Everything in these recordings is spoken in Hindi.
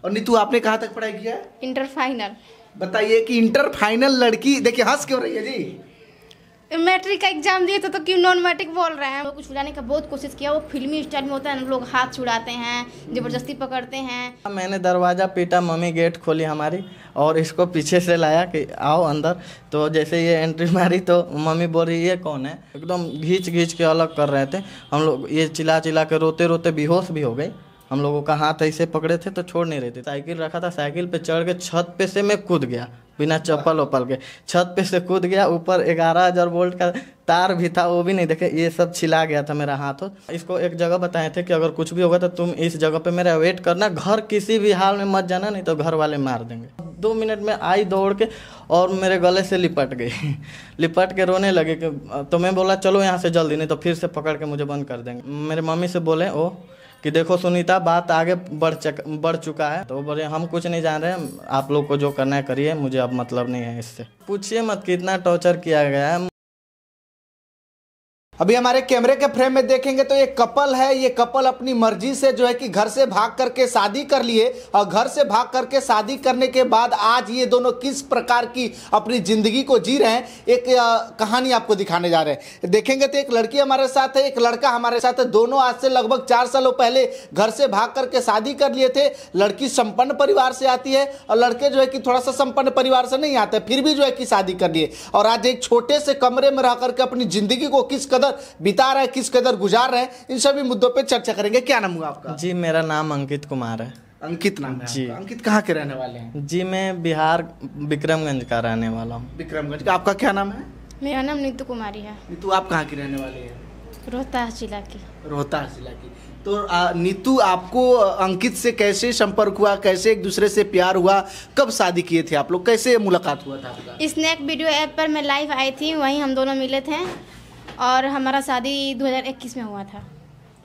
और नीतू आपने कहाँ तक पढ़ाई किया है? Inter final. बताइए कि इंटर फाइनल लड़की, देखिए हंस क्यों रही है जी? मैट्रिक का एग्जाम दिए थे तो क्यों नॉन मैट्रिक बोल रहे हैं। कुछ छुड़ाने का बहुत कोशिश किया, वो फिल्मी स्टाइल में होता है ना, लोग हाथ छुड़ाते हैं, जबरदस्ती पकड़ते हैं। मैंने दरवाज़ा पीटा, मम्मी गेट खोली हमारी और इसको पीछे से लाया कि आओ अंदर। तो जैसे ये एंट्री मारी तो मम्मी बोल रही ये कौन है, एकदम घींच के अलग कर रहे थे। हम लोग ये चिल्ला के रोते रोते बेहोश भी हो गए। हम लोगों का हाथ ऐसे पकड़े थे तो छोड़ नहीं रहे थे। साइकिल रखा था, साइकिल पे चढ़ के छत पे से मैं कूद गया बिना चप्पल वप्पल के। छत पे से कूद गया, ऊपर 11,000 वोल्ट का तार भी था, वो भी नहीं देखे। ये सब छिला गया था मेरा हाथ। इसको एक जगह बताए थे कि अगर कुछ भी होगा तो तुम इस जगह पे मेरा वेट करना, घर किसी भी हाल में मत जाना, नहीं तो घर वाले मार देंगे। 2 मिनट में आई दौड़ के और मेरे गले से लिपट गई लिपट के रोने लगे तो मैं बोला चलो यहाँ से जल्दी, नहीं तो फिर से पकड़ के मुझे बंद कर देंगे। मेरे मम्मी से बोले ओ कि देखो सुनीता, बात आगे बढ़ चुका है। तो बोले हम कुछ नहीं जान रहे, आप लोग को जो करना है करिए, मुझे अब मतलब नहीं है इससे। पूछिए मत कितना टॉर्चर किया गया है। अभी हमारे कैमरे के फ्रेम में देखेंगे तो ये कपल है। ये कपल अपनी मर्जी से जो है कि घर से भाग करके शादी कर लिए, और घर से भाग करके शादी करने के बाद आज ये दोनों किस प्रकार की अपनी जिंदगी को जी रहे हैं, एक कहानी आपको दिखाने जा रहे हैं। देखेंगे तो एक लड़की हमारे साथ है, एक लड़का हमारे साथ है। दोनों आज से लगभग 4 सालों पहले घर से भाग करके शादी कर लिए थे। लड़की संपन्न परिवार से आती है और लड़के जो है कि थोड़ा सा संपन्न परिवार से नहीं आते, फिर भी जो है कि शादी कर लिए, और आज एक छोटे से कमरे में रह करके अपनी जिंदगी को किस कदर बिता रहे हैं, किस कदर गुजार रहे हैं, इन सभी मुद्दों पे चर्चा करेंगे। क्या नाम हुआ आपका? जी मेरा नाम अंकित कुमार है। अंकित नाम है जी। आपका। अंकित कहाँ के रहने वाले हैं? जी मैं बिहार विक्रमगंज का रहने वाला हूँ। विक्रमगंज का। आपका क्या नाम है? मेरा नाम नीतू कुमारी है। नीतू आप कहाँ की रहने वाले हैं? रोहतास जिला की। रोहतास जिला की। तो नीतू, आपको अंकित से कैसे संपर्क हुआ, कैसे एक दूसरे से प्यार हुआ, कब शादी किए थे आप लोग, कैसे मुलाकात हुआ था आपका? स्नैक वीडियो ऐप पर मैं लाइव आई थी, वहीं हम दोनों मिले थे और हमारा शादी 2021 में हुआ था।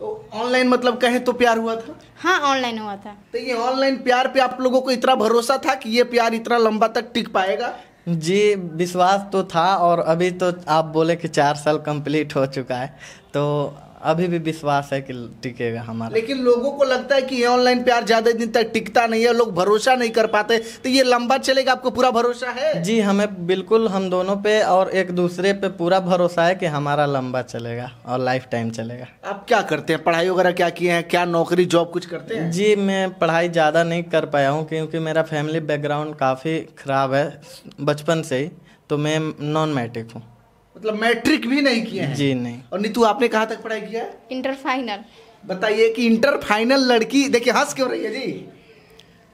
तो ऑनलाइन मतलब कहें तो प्यार हुआ था? हाँ, ऑनलाइन हुआ था। तो ये ऑनलाइन प्यार पे आप लोगों को इतना भरोसा था कि ये प्यार इतना लंबा तक टिक पाएगा? जी विश्वास तो था, और अभी तो आप बोले कि 4 साल कंप्लीट हो चुका है, तो अभी भी विश्वास है कि टिकेगा हमारा। लेकिन लोगों को लगता है कि ये ऑनलाइन प्यार ज्यादा दिन तक टिकता नहीं है, लोग भरोसा नहीं कर पाते, तो ये लंबा चलेगा, आपको पूरा भरोसा है? जी हमें बिल्कुल, हम दोनों पे और एक दूसरे पे पूरा भरोसा है कि हमारा लंबा चलेगा और लाइफ टाइम चलेगा। आप क्या करते हैं, पढ़ाई वगैरह क्या किए हैं, क्या नौकरी जॉब कुछ करते हैं? जी मैं पढ़ाई ज़्यादा नहीं कर पाया हूँ क्योंकि मेरा फैमिली बैकग्राउंड काफ़ी ख़राब है बचपन से ही, तो मैं नॉन मैट्रिक हूँ। मतलब मैट्रिक भी नहीं किए हैं? जी नहीं। और नीतू आपने कहाँ तक पढ़ाई किया है? Inter final. बताइए कि इंटर फाइनल लड़की, देखिए हंस क्यों रही है जी?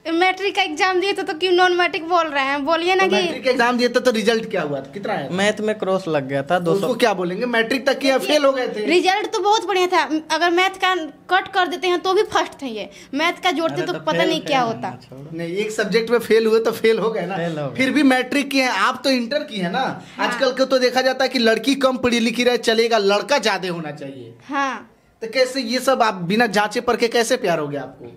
मैट्रिक का एग्जाम दिए थे तो क्यों नॉन मैट्रिक बोल रहे हैं, बोलिए ना। तो कि मैट्रिक एग्जाम दिए थे तो रिजल्ट क्या हुआ था, कितना है? मैथ में क्रॉस लग गया था 200। उसको क्या बोलेंगे, मैट्रिक तक किया फेल हो गए थे? रिजल्ट तो बहुत बढ़िया था, अगर मैथ का कट कर देते हैं तो भी फर्स्ट थे, ये मैथ का जोड़ते तो पता नहीं क्या होता। नहीं, एक सब्जेक्ट में फेल हुए तो फेल हो गए ना, फिर भी मैट्रिक किए हैं। आप तो इंटर की है ना। हाँ। आजकल के तो देखा जाता है कि लड़की कम पढ़ी लिखी रहे चलेगा, लड़का ज्यादा होना चाहिए। हाँ, तो कैसे ये सब आप बिना जांचे परखे कैसे प्यार हो गया आपको?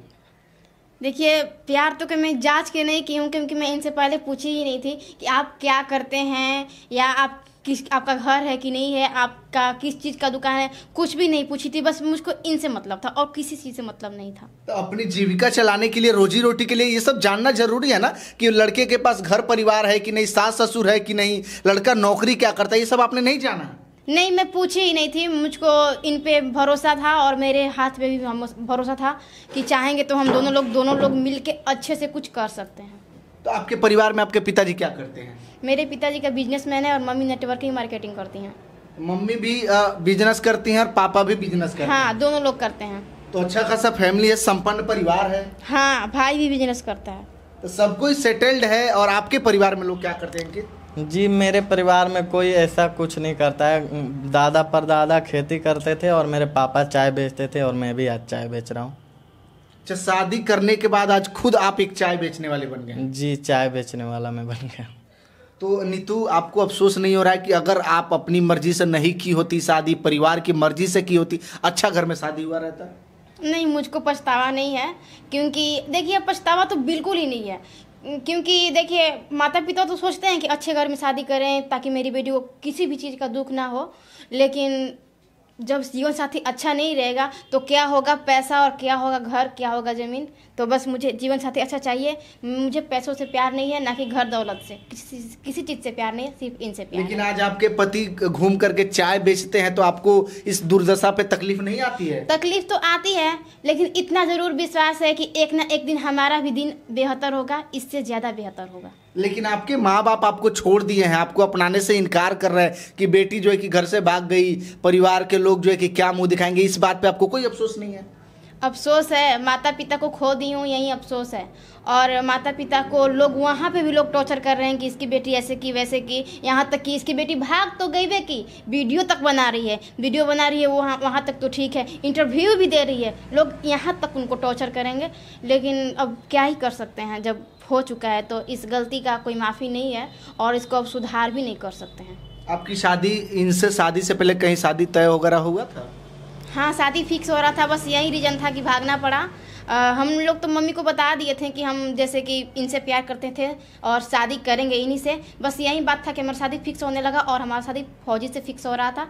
देखिए प्यार तो कि मैं जांच के नहीं की हूँ, क्योंकि मैं इनसे पहले पूछी ही नहीं थी कि आप क्या करते हैं, या आपका घर है कि नहीं है, आपका किस चीज़ का दुकान है, कुछ भी नहीं पूछी थी। बस मुझको इनसे मतलब था और किसी चीज़ से मतलब नहीं था। तो अपनी जीविका चलाने के लिए, रोजी रोटी के लिए ये सब जानना जरूरी है ना, कि लड़के के पास घर परिवार है कि नहीं, सास ससुर है कि नहीं, लड़का नौकरी क्या करता है, ये सब आपने नहीं जाना? नहीं, मैं पूछी ही नहीं थी। मुझको इन पे भरोसा था और मेरे हाथ पे भी भरोसा था कि चाहेंगे तो हम दोनों लोग मिल के अच्छे से कुछ कर सकते हैं। तो आपके परिवार में आपके पिताजी क्या करते हैं? मेरे पिताजी का बिजनेसमैन है और मम्मी नेटवर्किंग मार्केटिंग करती हैं। मम्मी भी बिजनेस करती हैं और पापा भी बिजनेस करते हैं? हाँ, दोनों लोग करते हैं। तो अच्छा खासा फैमिली है, संपन्न परिवार है। हाँ, भाई भी बिजनेस करता है। तो सब कोई सेटल्ड है। और आपके परिवार में लोग क्या करते हैं अंकित? जी मेरे परिवार में कोई ऐसा कुछ नहीं करता है। दादा परदादा खेती करते थे और मेरे पापा चाय बेचते थे, और मैं भी आज चाय बेच रहा हूँ। अच्छा, शादी करने के बाद आज खुद आप एक चाय बेचने वाले बन गए? जी चाय बेचने वाला मैं बन गया। तो नीतू, आपको अफसोस नहीं हो रहा है कि अगर आप अपनी मर्जी से नहीं की होती शादी, परिवार की मर्जी से की होती, अच्छा घर में शादी हुआ रहता? नहीं, मुझको पछतावा नहीं है, क्योंकि देखिए पछतावा तो बिल्कुल ही नहीं है। क्योंकि देखिए माता पिता तो सोचते हैं कि अच्छे घर में शादी करें ताकि मेरी बेटी को किसी भी चीज़ का दुख ना हो, लेकिन जब जीवन साथी अच्छा नहीं रहेगा तो क्या होगा पैसा, और क्या होगा घर, क्या होगा ज़मीन। तो बस मुझे जीवन साथी अच्छा चाहिए। मुझे पैसों से प्यार नहीं है, ना कि घर दौलत से, किसी चीज़ से प्यार नहीं है, सिर्फ इनसे प्यार लेकिन है। आज आपके पति घूम करके चाय बेचते हैं तो आपको इस दुर्दशा पे तकलीफ नहीं आती है? तकलीफ तो आती है, लेकिन इतना ज़रूर विश्वास है कि एक ना एक दिन हमारा भी दिन बेहतर होगा, इससे ज़्यादा बेहतर होगा। लेकिन आपके माँ बाप आपको छोड़ दिए हैं, आपको अपनाने से इनकार कर रहे हैं कि बेटी जो है कि घर से भाग गई, परिवार के लोग जो है कि क्या मुंह दिखाएंगे, इस बात पे आपको कोई अफसोस नहीं है? अफसोस है, माता पिता को खो दी हूँ, यही अफसोस है। और माता पिता को लोग वहाँ पे भी लोग टॉर्चर कर रहे हैं कि इसकी बेटी ऐसे की वैसे की, यहाँ तक कि इसकी बेटी भाग तो गई वे की, वीडियो तक बना रही है, वीडियो बना रही है, वहाँ तक तो ठीक है, इंटरव्यू भी दे रही है। लोग यहाँ तक उनको टॉर्चर करेंगे, लेकिन अब क्या ही कर सकते हैं, जब हो चुका है तो इस गलती का कोई माफ़ी नहीं है और इसको अब सुधार भी नहीं कर सकते हैं। आपकी शादी, इनसे शादी से पहले कहीं शादी तय वगैरह हुआ था? हाँ, शादी फिक्स हो रहा था, बस यही रीज़न था कि भागना पड़ा। हम लोग तो मम्मी को बता दिए थे कि हम जैसे कि इनसे प्यार करते थे और शादी करेंगे इन्हीं से, बस यही बात था कि हमारा शादी फिक्स होने लगा और हमारा शादी फौजी से फिक्स हो रहा था।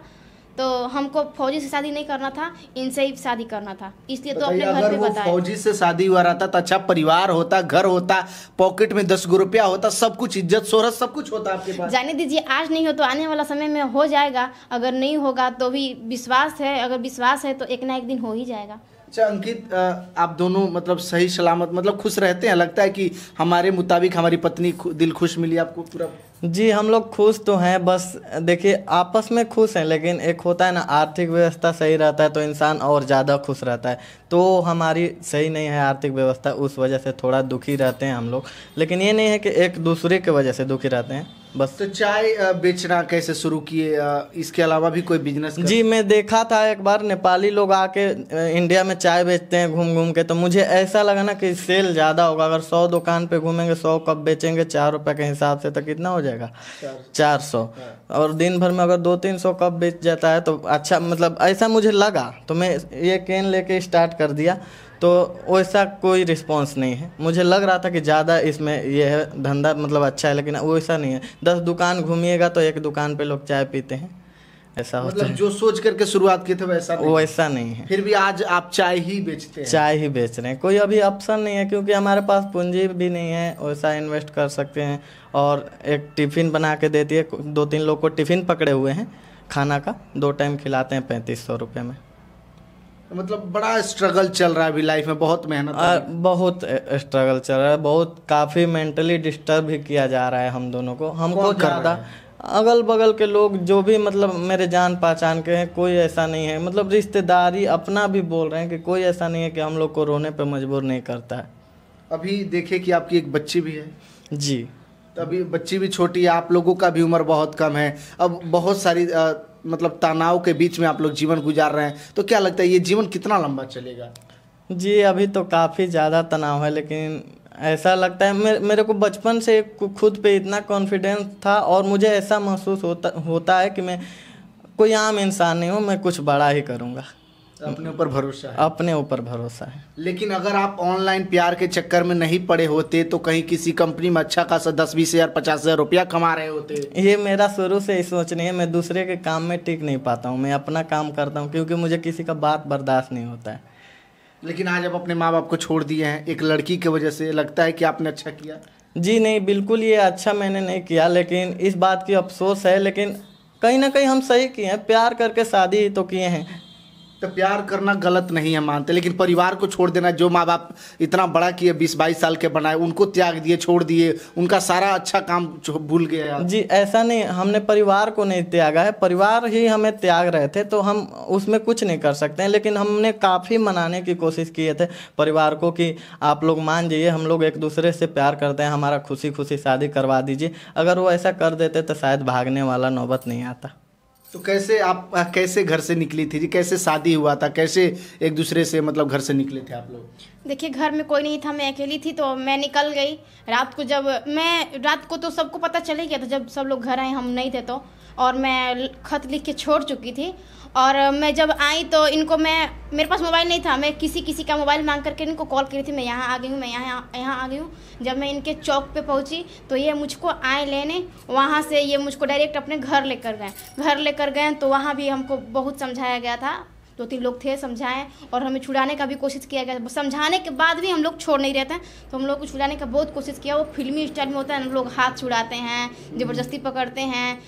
तो हमको फौजी से शादी नहीं करना था, इनसे ही शादी करना था, इसलिए तो अपने घर पे बताया। फौजी से शादी हुआ रहता तो अच्छा परिवार होता, घर होता, पॉकेट में 10 रुपया होता, सब कुछ, इज्जत शोहरत सब कुछ होता आपके पास। जाने दीजिए, आज नहीं हो तो आने वाला समय में हो जाएगा, अगर नहीं होगा तो भी विश्वास है, अगर विश्वास है तो एक ना एक दिन हो ही जाएगा। अच्छा अंकित, आप दोनों मतलब सही सलामत मतलब खुश रहते हैं? लगता है कि हमारे मुताबिक हमारी पत्नी दिल खुश मिली आपको पूरा? जी हम लोग खुश तो हैं, बस देखिए आपस में खुश हैं, लेकिन एक होता है ना आर्थिक व्यवस्था सही रहता है तो इंसान और ज़्यादा खुश रहता है। तो हमारी सही नहीं है आर्थिक व्यवस्था, उस वजह से थोड़ा दुखी रहते हैं हम लोग, लेकिन ये नहीं है कि एक दूसरे के वजह से दुखी रहते हैं बस। तो चाय बेचना कैसे शुरू किए? इसके अलावा भी कोई बिजनेस? जी मैं देखा था एक बार नेपाली लोग आके इंडिया में चाय बेचते हैं घूम घूम के, तो मुझे ऐसा लगा ना कि सेल ज़्यादा होगा। अगर 100 दुकान पे घूमेंगे, 100 कप बेचेंगे 4 रुपये के हिसाब से तो कितना हो जाएगा? 400। और दिन भर में अगर 200-300 कप बेच जाता है तो अच्छा, मतलब ऐसा मुझे लगा, तो मैं ये केन लेके स्टार्ट कर दिया। तो वैसा कोई रिस्पांस नहीं है, मुझे लग रहा था कि ज़्यादा इसमें ये है धंधा मतलब अच्छा है, लेकिन वैसा नहीं है। 10 दुकान घूमिएगा तो एक दुकान पे लोग चाय पीते हैं, ऐसा होता मतलब है। जो सोच करके शुरुआत की थे वैसा नहीं है। फिर भी आज आप चाय ही बेचते हैं? चाय ही बेच रहे हैं, कोई अभी ऑप्शन नहीं है क्योंकि हमारे पास पूंजी भी नहीं है वैसा इन्वेस्ट कर सकते हैं। और एक टिफ़िन बना के देती है, 2-3 लोग को टिफ़िन पकड़े हुए हैं, खाना का 2 टाइम खिलाते हैं 3500 रुपये में। मतलब बड़ा स्ट्रगल चल रहा है अभी लाइफ में, बहुत मेहनत बहुत स्ट्रगल चल रहा है, बहुत काफ़ी मेंटली डिस्टर्ब भी किया जा रहा है हम दोनों को। हमको ज़्यादा अगल बगल के लोग जो भी मतलब मेरे जान पहचान के हैं, कोई ऐसा नहीं है, मतलब रिश्तेदारी अपना भी बोल रहे हैं कि कोई ऐसा नहीं है कि हम लोग को रोने पे मजबूर नहीं करता है। अभी देखिए कि आपकी एक बच्ची भी है। जी अभी बच्ची भी छोटी है, आप लोगों का भी उम्र बहुत कम है, अब बहुत सारी मतलब तनाव के बीच में आप लोग जीवन गुजार रहे हैं, तो क्या लगता है ये जीवन कितना लंबा चलेगा? जी अभी तो काफ़ी ज़्यादा तनाव है, लेकिन ऐसा लगता है मेरे को बचपन से खुद पे इतना कॉन्फिडेंस था और मुझे ऐसा महसूस होता है कि मैं कोई आम इंसान नहीं हूँ, मैं कुछ बड़ा ही करूँगा। अपने ऊपर भरोसा है? अपने ऊपर भरोसा है। लेकिन अगर आप ऑनलाइन प्यार के चक्कर में नहीं पड़े होते तो कहीं किसी कंपनी में अच्छा खासा 10-20 हज़ार 50 हज़ार रुपया कमा रहे होते। ये मेरा शुरू से ही सोच नहीं है, मैं दूसरे के काम में टिक नहीं पाता हूँ, मैं अपना काम करता हूँ क्योंकि मुझे किसी का बात बर्दाश्त नहीं होता है। लेकिन आज आप अपने माँ बाप को छोड़ दिए हैं एक लड़की की वजह से, लगता है कि आपने अच्छा किया? जी नहीं, बिल्कुल ये अच्छा मैंने नहीं किया, लेकिन इस बात की अफसोस है, लेकिन कहीं ना कहीं हम सही किए हैं, प्यार करके शादी ही तो किए हैं। तो प्यार करना गलत नहीं है मानते, लेकिन परिवार को छोड़ देना, जो माँ बाप इतना बड़ा किए 20-22 साल के बनाए, उनको त्याग दिए, छोड़ दिए, उनका सारा अच्छा काम भूल गए यार। जी ऐसा नहीं, हमने परिवार को नहीं त्यागा है, परिवार ही हमें त्याग रहे थे तो हम उसमें कुछ नहीं कर सकते हैं। लेकिन हमने काफ़ी मनाने की कोशिश किए थे परिवार को कि आप लोग मान जाइए, हम लोग एक दूसरे से प्यार करते हैं, हमारा खुशी खुशी शादी करवा दीजिए। अगर वो ऐसा कर देते तो शायद भागने वाला नौबत नहीं आता। तो कैसे आप कैसे घर से निकली थी जी, कैसे शादी हुआ था, कैसे एक दूसरे से मतलब घर से निकले थे आप लोग? देखिए घर में कोई नहीं था, मैं अकेली थी, तो मैं निकल गई रात को। जब मैं रात को तो सबको पता चल ही गया था, जब सब लोग घर आए हम नहीं थे, तो और मैं खत लिख के छोड़ चुकी थी। और मैं जब आई तो इनको मेरे पास मोबाइल नहीं था, मैं किसी का मोबाइल मांग करके इनको कॉल करी थी, मैं यहाँ आ गई हूँ, मैं यहाँ आ गई हूँ। जब मैं इनके चौक पे पहुँची तो ये मुझको आए लेने, वहाँ से ये मुझको डायरेक्ट अपने घर लेकर गए। तो वहाँ भी हमको बहुत समझाया गया था, 2-3 लोग थे, समझाएं और हमें छुड़ाने का भी कोशिश किया गया। समझाने के बाद भी हम लोग छोड़ नहीं रहते हैं, तो हम लोग को छुड़ाने का बहुत कोशिश किया। वो फिल्मी स्टाइल में होता है, हम लोग हाथ छुड़ाते हैं, ज़बरदस्ती पकड़ते हैं,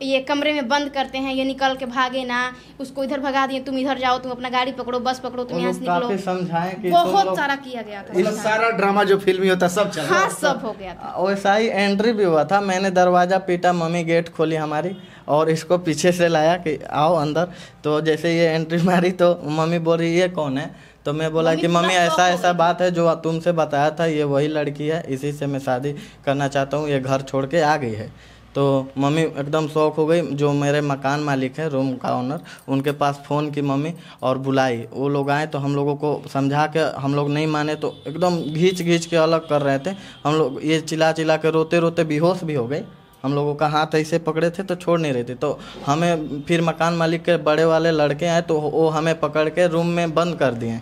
ये कमरे में बंद करते हैं, ये निकल के भागे ना, उसको इधर भगा दिए, तुम इधर जाओ, तुम अपना गाड़ी पकड़ो, बस पकड़ो, तुम यहाँ से निकलो। समझाएं कि बहुत सारा किया गया था, सारा ड्रामा जो फिल्मी होता सब चल रहा हाँ सब हो गया था। वैसा ही एंट्री भी हुआ था, मैंने दरवाज़ा पीटा, मम्मी गेट खोली हमारी और इसको पीछे से लाया कि आओ अंदर। तो जैसे ये एंट्री मारी तो मम्मी बोल रही ये कौन है, तो मैं बोला कि मम्मी ऐसा बात है जो तुमसे बताया था, ये वही लड़की है, इसी से मैं शादी करना चाहता हूँ, ये घर छोड़ के आ गई है। तो मम्मी एकदम शौक हो गई, जो मेरे मकान मालिक है, रूम का ओनर, उनके पास फ़ोन की मम्मी और बुलाई। वो लोग आए तो हम लोगों को समझा के हम लोग नहीं माने, तो एकदम घींच के अलग कर रहे थे। हम लोग ये चिल्ला के रोते बेहोश भी हो गए। हम लोगों का हाथ ऐसे पकड़े थे तो छोड़ नहीं रहे थे। तो हमें फिर मकान मालिक के बड़े वाले लड़के आए तो वो हमें पकड़ के रूम में बंद कर दिए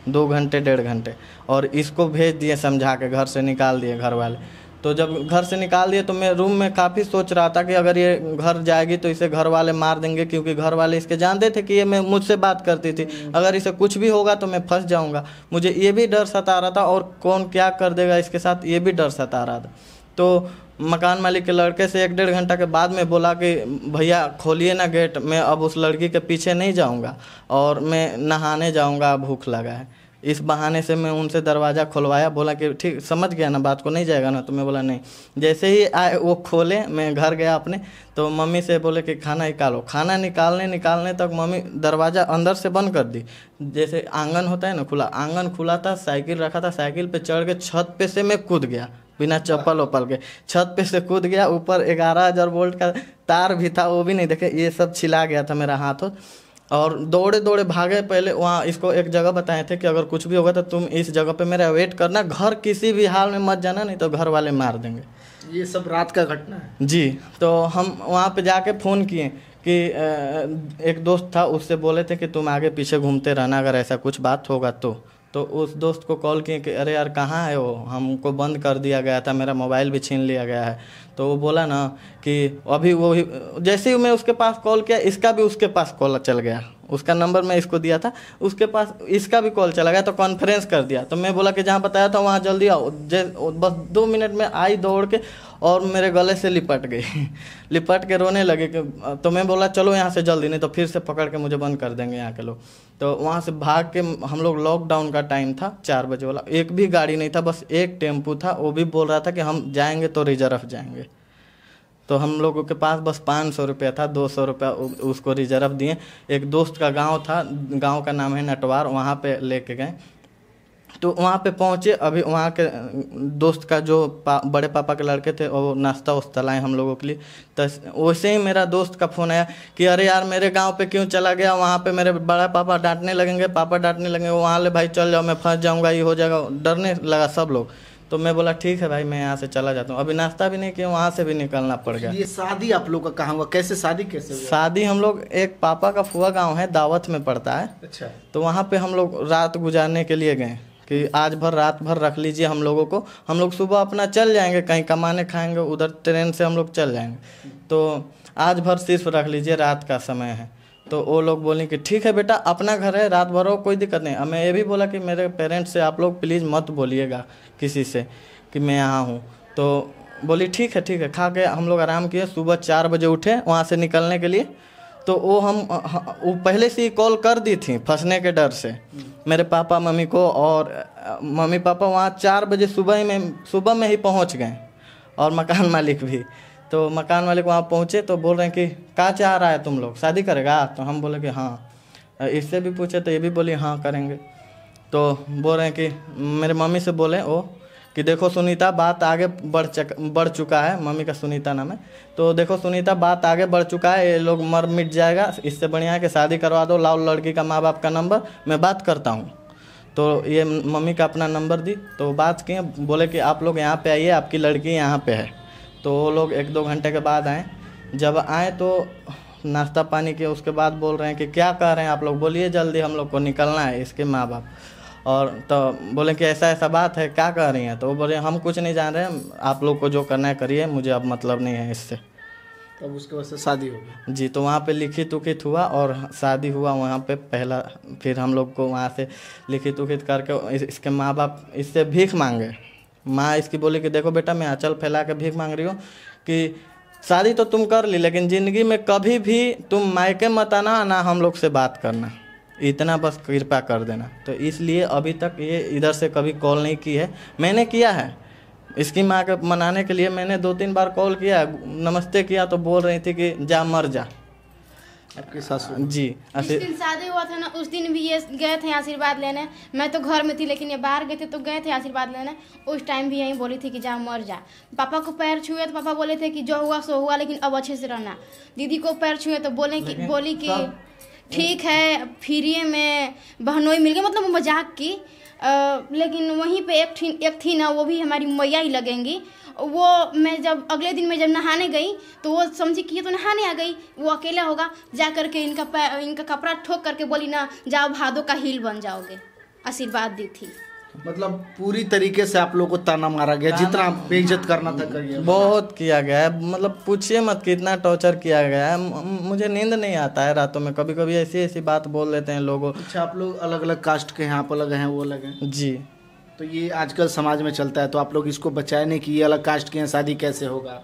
2 घंटे 1.5 घंटे, और इसको भेज दिए समझा के, घर से निकाल दिए घर वाले। तो जब घर से निकाल दिए तो मैं रूम में काफ़ी सोच रहा था कि अगर ये घर जाएगी तो इसे घर वाले मार देंगे, क्योंकि घर वाले इसके जानते थे कि ये मैं मुझसे बात करती थी, अगर इसे कुछ भी होगा तो मैं फंस जाऊंगा। मुझे ये भी डर सता रहा था और कौन क्या कर देगा इसके साथ, ये भी डर सता रहा था। तो मकान मालिक के लड़के से 1-1.5 घंटा के बाद में बोला कि भैया खोलिए ना गेट, मैं अब उस लड़की के पीछे नहीं जाऊंगा और मैं नहाने जाऊंगा, भूख लगा है। इस बहाने से मैं उनसे दरवाज़ा खुलवाया, बोला कि ठीक समझ गया ना बात को, नहीं जाएगा ना। तो मैं बोला नहीं। जैसे ही आए वो खोले, मैं घर गया अपने, तो मम्मी से बोले कि खाना निकालो। खाना निकालने तक मम्मी दरवाज़ा अंदर से बंद कर दी। जैसे आंगन होता है ना खुला, आंगन खुला था, साइकिल रखा था, साइकिल पे चढ़ के छत पे से मैं कूद गया बिना चप्पल वप्पल के, छत पे से कूद गया। ऊपर 11,000 वोल्ट का तार भी था, वो भी नहीं देखे, ये सब छिला गया था मेरा हाथ। और दौड़े भागे। पहले वहाँ इसको एक जगह बताए थे कि अगर कुछ भी होगा तो तुम इस जगह पे मेरा वेट करना, घर किसी भी हाल में मत जाना, नहीं तो घर वाले मार देंगे। ये सब रात का घटना है जी। तो हम वहाँ पे जाके फ़ोन किए कि एक दोस्त था, उससे बोले थे कि तुम आगे पीछे घूमते रहना, अगर ऐसा कुछ बात होगा तो उस दोस्त को कॉल किए कि अरे यार कहाँ है वो, हमको बंद कर दिया गया था, मेरा मोबाइल भी छीन लिया गया है। तो वो बोला ना कि अभी वो जैसे ही मैं उसके पास कॉल किया, इसका भी उसके पास कॉल चल गया, उसका नंबर मैं इसको दिया था, उसके पास इसका भी कॉल चला गया। तो कॉन्फ्रेंस कर दिया। तो मैं बोला कि जहाँ बताया था वहाँ जल्दी आओ। बस 2 मिनट में आई दौड़ के और मेरे गले से लिपट गई लिपट के रोने लगे कि तो मैं बोला चलो यहाँ से जल्दी, नहीं तो फिर से पकड़ के मुझे बंद कर देंगे यहाँ के लोग। तो वहाँ से भाग के हम लोग, लॉकडाउन का टाइम था, 4 बजे वाला, एक भी गाड़ी नहीं था, बस एक टेम्पू था, वो भी बोल रहा था कि हम जाएंगे तो रिजर्व जाएंगे। तो हम लोगों के पास बस 500 रुपया था, 200 रुपया उसको रिजर्व दिए। एक दोस्त का गांव था, गांव का नाम है नटवार, वहाँ पे लेके गए। तो वहाँ पे पहुँचे, अभी वहाँ के दोस्त का जो बड़े पापा के लड़के थे वो नाश्ता वास्ता लाए हम लोगों के लिए। तो वैसे ही मेरा दोस्त का फ़ोन आया कि अरे यार मेरे गांव पे क्यों चला गया, वहाँ पे मेरे बड़ा पापा डांटने लगेंगे, पापा डांटने लगेंगे, वहाँ ले भाई चल जाओ, मैं फंस जाऊँगा, ये हो जाएगा। डरने लगा सब लोग। तो मैं बोला ठीक है भाई, मैं यहाँ से चला जाता हूँ। अभी नाश्ता भी नहीं किया, वहाँ से भी निकलना पड़ गया। ये शादी आप लोग का कहाँ हुआ, कैसे शादी कैसे हुआ? शादी हम लोग, एक पापा का फुआ गांव है, दावत में पड़ता है। अच्छा। तो वहाँ पे हम लोग रात गुजारने के लिए गए कि आज भर रात भर रख लीजिए हम लोगों को, हम लोग सुबह अपना चल जाएंगे, कहीं कमाने खाएंगे, उधर ट्रेन से हम लोग चल जाएंगे। तो आज भर सिर्फ रख लीजिए, रात का समय है। तो वो लोग बोले कि ठीक है बेटा, अपना घर है, रात भर हो, कोई दिक्कत नहीं। मैं ये भी बोला कि मेरे पेरेंट्स से आप लोग प्लीज़ मत बोलिएगा किसी से कि मैं यहाँ हूँ। तो बोली ठीक है। खा के हम लोग आराम किए, सुबह 4 बजे उठे वहाँ से निकलने के लिए। तो वो पहले से ही कॉल कर दी थी फंसने के डर से मेरे पापा मम्मी को, और मम्मी पापा वहाँ 4 बजे सुबह में ही पहुँच गए, और मकान मालिक भी। तो मकान मालिक वहाँ पहुँचे तो बोल रहे हैं कि क्या चाह रहा है तुम लोग, शादी करेगा? तो हम बोले कि हाँ। इससे भी पूछे तो ये भी बोली हाँ करेंगे। तो बोल रहे हैं कि मेरे मम्मी से बोले वो कि देखो सुनीता, बात आगे बढ़ चुका है, मम्मी का सुनीता नाम है। तो देखो सुनीता, बात आगे बढ़ चुका है, ये लोग मर मिट जाएगा, इससे बढ़िया है कि शादी करवा दो, लाओ लड़की का माँ बाप का नंबर, मैं बात करता हूँ। तो ये मम्मी का अपना नंबर दी, तो बात किए, बोले कि आप लोग यहाँ पे आइए, आपकी लड़की यहाँ पे है। तो वो लोग 1-2 घंटे के बाद आए। जब आए तो नाश्ता पानी के उसके बाद बोल रहे हैं कि क्या कह रहे हैं आप लोग, बोलिए जल्दी हम लोग को निकलना है, इसके माँ बाप। और तो बोले कि ऐसा ऐसा बात है, क्या कह रही हैं? तो वो बोले हम कुछ नहीं जान रहे, आप लोग को जो करना है करिए, मुझे अब मतलब नहीं है इससे। तब उसके बाद से शादी हो गई? जी, तो वहाँ पे लिखित उखित हुआ और शादी हुआ वहाँ पे पहला। फिर हम लोग को वहाँ से लिखित उखित करके इसके माँ बाप इससे भीख मांगे। माँ इसकी बोली कि देखो बेटा, मैं आंचल फैला के भीख मांग रही हूँ कि शादी तो तुम कर ली, लेकिन ज़िंदगी में कभी भी तुम मायके मत आना, ना हम लोग से बात करना, इतना बस कृपा कर देना। तो इसलिए अभी तक ये इधर से कभी कॉल नहीं की है। मैंने किया है इसकी माँ के मनाने के लिए, मैंने 2-3 बार कॉल किया, नमस्ते किया तो बोल रही थी कि जा मर जा। आपके सासू जी, जिस दिन शादी हुआ था ना, उस दिन भी ये गए थे आशीर्वाद लेने। मैं तो घर में थी, लेकिन ये बाहर गए थे तो गए थे आशीर्वाद लेने। उस टाइम भी यही बोली थी कि जा मर जा। पापा को पैर छुए तो पापा बोले थे कि जो हुआ सो हुआ, लेकिन अब अच्छे से रहना। दीदी को पैर छुए तो बोली कि ठीक है, फ्री में बहनोई मिल गई, मतलब मजाक की। लेकिन वहीं पे एक थी ना, वो भी हमारी मैया ही लगेंगी। वो मैं जब अगले दिन मैं जब नहाने गई तो वो समझी कि ये तो नहाने आ गई, वो अकेला होगा। जा करके इनका कपड़ा ठोक करके बोली ना, जाओ भादो का हील बन जाओगे। आशीर्वाद दी थी। मतलब पूरी तरीके से आप लोगों को ताना मारा गया, जितना बेइज्जत करना था करिए। बहुत किया गया है, मतलब पूछिए मत कितना टॉर्चर किया गया है। मुझे नींद नहीं आता है रातों में, कभी कभी ऐसी ऐसी बात बोल देते हैं लोगों। अच्छा, आप लोग अलग अलग कास्ट के हैं, आप अलग हैं वो अलग हैं? जी, तो ये आजकल समाज में चलता है, तो आप लोग इसको बचाए नहीं कि ये अलग कास्ट के हैं, शादी कैसे होगा?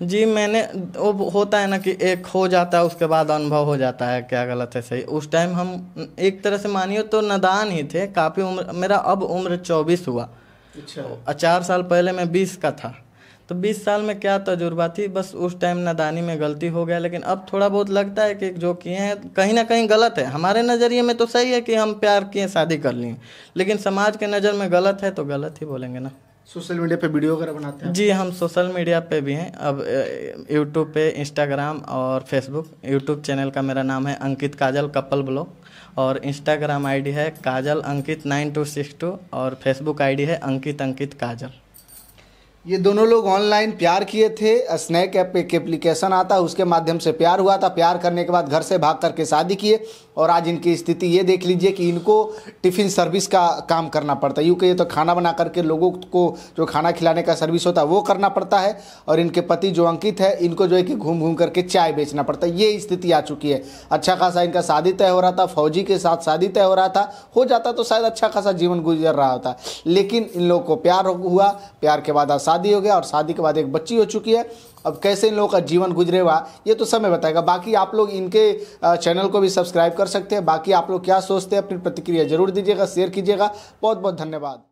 जी, मैंने वो होता है ना कि एक हो जाता है, उसके बाद अनुभव हो जाता है क्या गलत है सही। उस टाइम हम एक तरह से मानिए तो नादान ही थे, काफ़ी उम्र, मेरा अब उम्र 24 हुआ। अच्छा। 4 साल पहले मैं 20 का था, तो 20 साल में क्या तजुर्बा थी, बस उस टाइम नादानी में गलती हो गया। लेकिन अब थोड़ा बहुत लगता है कि जो किए हैं कहीं ना कहीं गलत है। हमारे नज़रिए में तो सही है कि हम प्यार किए, शादी कर लिए, लेकिन समाज के नज़र में गलत है तो गलत ही बोलेंगे ना। सोशल मीडिया पे वीडियो वगैरह बनाते हैं? जी, हम सोशल मीडिया पे भी हैं, अब यूट्यूब पे, इंस्टाग्राम और फेसबुक। यूट्यूब चैनल का मेरा नाम है अंकित काजल कपल ब्लॉग, और इंस्टाग्राम आईडी है काजल अंकित 9262, और फेसबुक आईडी है अंकित काजल। ये दोनों लोग ऑनलाइन प्यार किए थे। स्नैक ऐप एक एप्लीकेशन आता है, उसके माध्यम से प्यार हुआ था। प्यार करने के बाद घर से भाग करके शादी किए, और आज इनकी स्थिति ये देख लीजिए कि इनको टिफ़िन सर्विस का काम करना पड़ता है। यूँ कहिए तो खाना बना करके लोगों को जो खाना खिलाने का सर्विस होता है वो करना पड़ता है, और इनके पति जो अंकित है, इनको जो है कि घूम घूम करके चाय बेचना पड़ता है। ये स्थिति आ चुकी है। अच्छा खासा इनका शादी तय हो रहा था, फौजी के साथ शादी तय हो रहा था, हो जाता तो शायद अच्छा खासा जीवन गुजर रहा होता, लेकिन इन लोगों को प्यार हुआ। प्यार के बाद शादी हो गया, और शादी के बाद एक बच्ची हो चुकी है। अब कैसे इन लोगों का जीवन गुजरेगा ये तो समय बताएगा। बाकी आप लोग इनके चैनल को भी सब्सक्राइब कर सकते हैं। बाकी आप लोग क्या सोचते हैं, अपनी प्रतिक्रिया जरूर दीजिएगा, शेयर कीजिएगा। बहुत बहुत धन्यवाद।